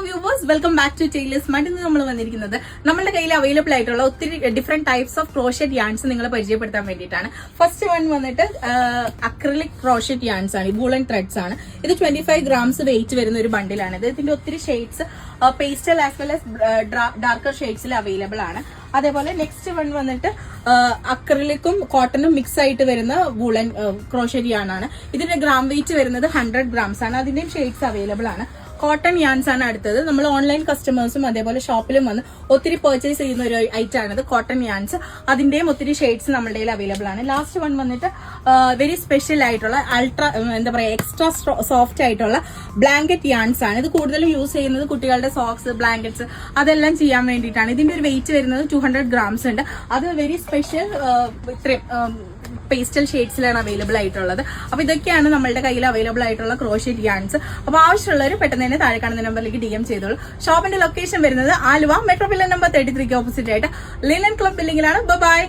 Viewers, welcome back to tailors smart. ഇന്ന് നമ്മൾ വന്നിരിക്കുന്നത് നമ്മുടെ കയ്യിൽ അവൈലബിൾ ആയിട്ടുള്ള ഒത്തിരി different types of crochet yarns നിങ്ങളെ പരിചയപ്പെടുത്താൻ വേണ്ടിയിട്ടാണ്. ഫസ്റ്റ് വൺ വന്നിട്ട് അക്രിലിക് ക്രോഷറ്റ് യാൺസ് ആണ്, വൂളൻ ത്രെഡ്സ് ആണ്. ഇത് 25 grams വെയിറ്റ് വരുന്ന ഒരു ബണ്ടിലാണ്. ഇതിന്റെ ഒത്തിരി shades pastel as well as darker ഷെയ്ഡ്സിൽ അവൈലബിൾ ആണ്. അതേപോലെ നെക്സ്റ്റ് വൺ വന്നിട്ട് അക്രിലിക്കും കോട്ടണും മിക്സ് ആയിട്ട് വരുന്ന വൂളൻ ക്രോഷറ്റ് യാൺ ആണ്. ഇതിന്റെ ഗ്രാം വെയിറ്റ് വരുന്നത് 100 grams ആണ്. അതിന്റെയും ഷെയ്ഡ്സ് അവൈലബിൾ ആണ്. കോട്ടൺ യാൺസ് ആണ് അടുത്തത്. നമ്മൾ ഓൺലൈൻ കസ്റ്റമേഴ്സും അതേപോലെ ഷോപ്പിലും വന്ന് ഒത്തിരി പർച്ചേസ് ചെയ്യുന്ന ഒരു ഐറ്റം ആണിത്, കോട്ടൺ യാൺസ്. അതിന്റെയും ഒത്തിരി ഷെയ്ഡ്സ് നമ്മുടെ കയ്യിൽ അവൈലബിൾ ആണ്. ലാസ്റ്റ് വൺ വന്നിട്ട് വെരി സ്പെഷ്യൽ ആയിട്ടുള്ള എന്താ പറയാ എക്സ്ട്രാ സോഫ്റ്റ് ആയിട്ടുള്ള ബ്ലാങ്കറ്റ് യാൺസ് ആണ്. ഇത് കൂടുതലും യൂസ് ചെയ്യുന്നത് കുട്ടികളുടെ സോക്സ്, ബ്ലാങ്കറ്റ്സ് അതെല്ലാം ചെയ്യാൻ വേണ്ടിയിട്ടാണ്. ഇതിന്റെ ഒരു വെയിറ്റ് വരുന്നത് 200 grams ഉണ്ട്. അത് വെരി സ്പെഷ്യൽ പേസ്റ്റൽ ഷെയ്ഡ്സിലാണ് അവൈലബിൾ ആയിട്ടുള്ളത്. അപ്പൊ ഇതൊക്കെയാണ് നമ്മളുടെ കയ്യിൽ അവൈലബിൾ ആയിട്ടുള്ള ക്രോഷറ്റ് യാൺസ്. അപ്പൊ ആവശ്യമുള്ളവർ പെട്ടെന്ന് തന്നെ താഴെ കാണുന്ന നമ്പറിലേക്ക് DM ചെയ്തോളൂ. ഷോപ്പിന്റെ ലൊക്കേഷൻ വരുന്നത് Aluva metro pillar number 33 opposite ആയിട്ട് ലിനൻ ക്ലബ് ബിൽഡിംഗിലാണ്. ബൈ.